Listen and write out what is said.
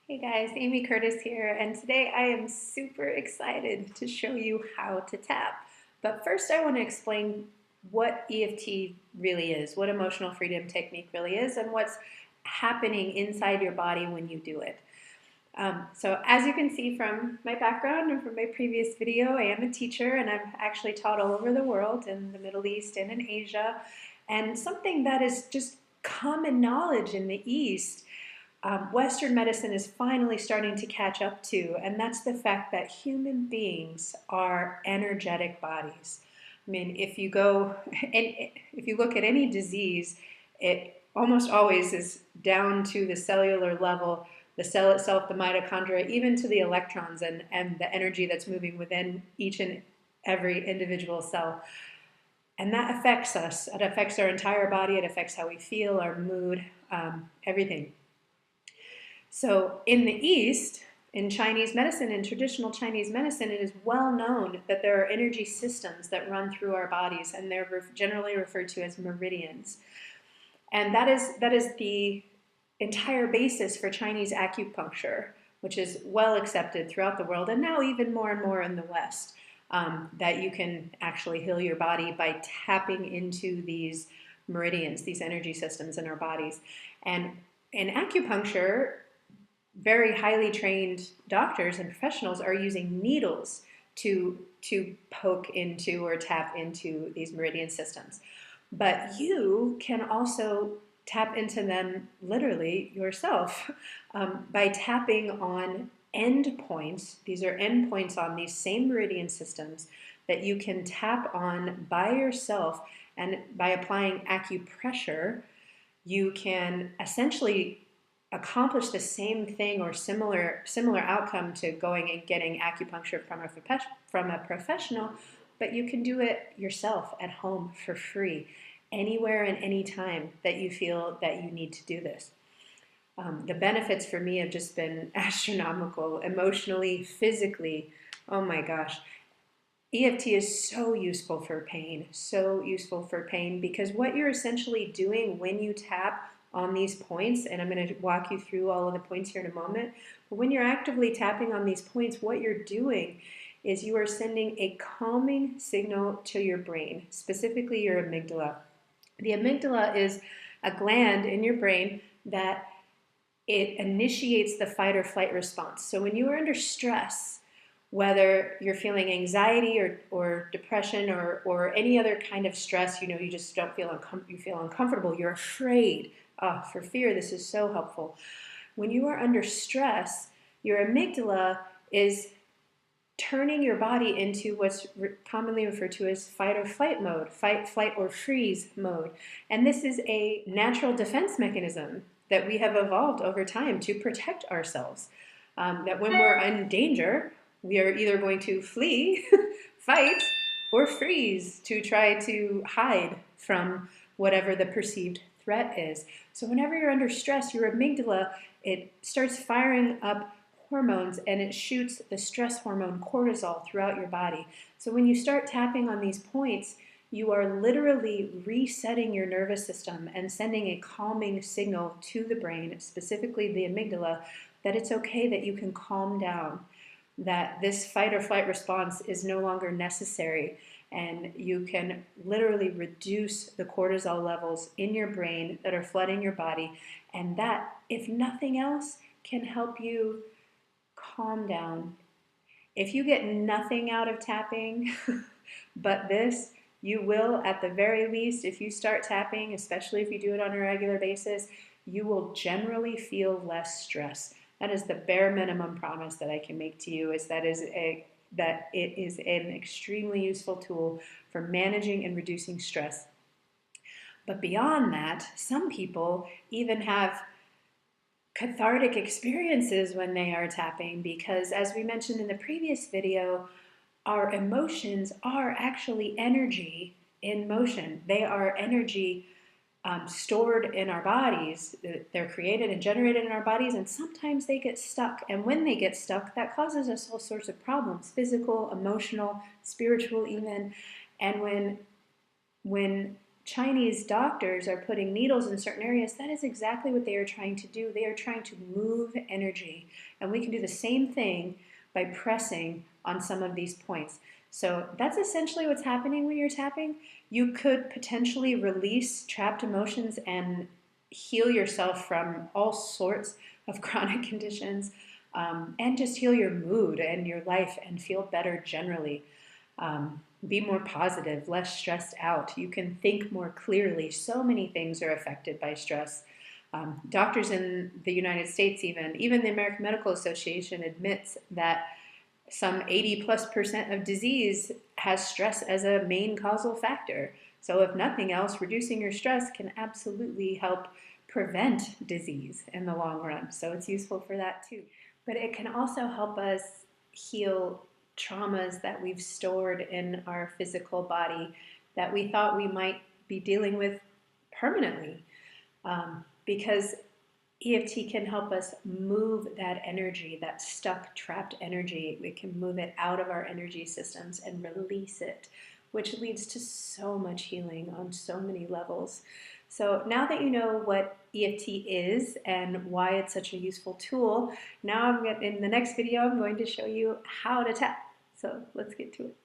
Hey guys, Amy Curtis here, and today I am super excited to show you how to tap. But first, I want to explain what EFT really is, what emotional freedom technique really is, and what's happening inside your body when you do it. So as you can see from my background and from my previous video, I am a teacher and I've actually taught all over the world, in the Middle East and in Asia. And something that is just common knowledge in the East, Western medicine is finally starting to catch up to, and that's the fact that human beings are energetic bodies. I mean, if you go and if you look at any disease, it almost always is down to the cellular level, the cell itself, the mitochondria, even to the electrons and the energy that's moving within each and every individual cell. And that affects us. It affects our entire body. It affects how we feel, our mood, everything. So in the East, in Chinese medicine, in traditional Chinese medicine, it is well known that there are energy systems that run through our bodies, and they're generally referred to as meridians. And that is the entire basis for Chinese acupuncture, which is well accepted throughout the world, and now even more and more in the West, that you can actually heal your body by tapping into these meridians, these energy systems in our bodies. And in acupuncture, very highly trained doctors and professionals are using needles to poke into or tap into these meridian systems. But you can also tap into them literally yourself by tapping on endpoints. These are endpoints on these same meridian systems that you can tap on by yourself, and by applying acupressure, you can essentially accomplish the same thing or similar outcome to going and getting acupuncture from a professional, but you can do it yourself at home for free, anywhere and any time that you feel that you need to do this. The benefits for me have just been astronomical, emotionally, physically. Oh my gosh. EFT is so useful for pain, because what you're essentially doing when you tap on these points, and I'm going to walk you through all of the points here in a moment, but when you're actively tapping on these points, what you're doing is you are sending a calming signal to your brain, specifically your amygdala. The amygdala is a gland in your brain that it initiates the fight or flight response. So when you are under stress, whether you're feeling anxiety or depression or any other kind of stress, you just don't feel you feel uncomfortable, you're afraid. For fear, this is so helpful. When you are under stress, your amygdala is turning your body into what's commonly referred to as fight or flight mode, fight, flight, or freeze mode. And this is a natural defense mechanism that we have evolved over time to protect ourselves. That when we're in danger, we are either going to flee, fight, or freeze to try to hide from whatever the perceived threat is. So whenever you're under stress, your amygdala, it starts firing up hormones, and it shoots the stress hormone cortisol throughout your body. So when you start tapping on these points, you are literally resetting your nervous system and sending a calming signal to the brain, specifically the amygdala, that it's okay, that you can calm down, that this fight or flight response is no longer necessary, and you can literally reduce the cortisol levels in your brain that are flooding your body, and that, if nothing else, can help you calm down. If you get nothing out of tapping but this, you will, at the very least, if you start tapping, especially if you do it on a regular basis, you will generally feel less stress. That is the bare minimum promise that I can make to you, is that it is an extremely useful tool for managing and reducing stress. But beyond that, some people even have cathartic experiences when they are tapping, because, as we mentioned in the previous video, our emotions are actually energy in motion. They are energy stored in our bodies. They're created and generated in our bodies, and sometimes they get stuck. And when they get stuck, that causes us all sorts of problems: physical, emotional, spiritual even. And when Chinese doctors are putting needles in certain areas, that is exactly what they are trying to do. They are trying to move energy. And we can do the same thing by pressing on some of these points. So that's essentially what's happening when you're tapping. You could potentially release trapped emotions and heal yourself from all sorts of chronic conditions, and just heal your mood and your life and feel better generally. Be more positive, less stressed out. You can think more clearly. So many things are affected by stress. Doctors in the United States, even the American Medical Association admits that some 80+% of disease has stress as a main causal factor. So if nothing else, reducing your stress can absolutely help prevent disease in the long run. So it's useful for that too. But it can also help us heal traumas that we've stored in our physical body that we thought we might be dealing with permanently. Because EFT can help us move that energy, that stuck, trapped energy. We can move it out of our energy systems and release it, which leads to so much healing on so many levels. So now that you know what EFT is and why it's such a useful tool, now in the next video I'm going to show you how to tap. So let's get to it.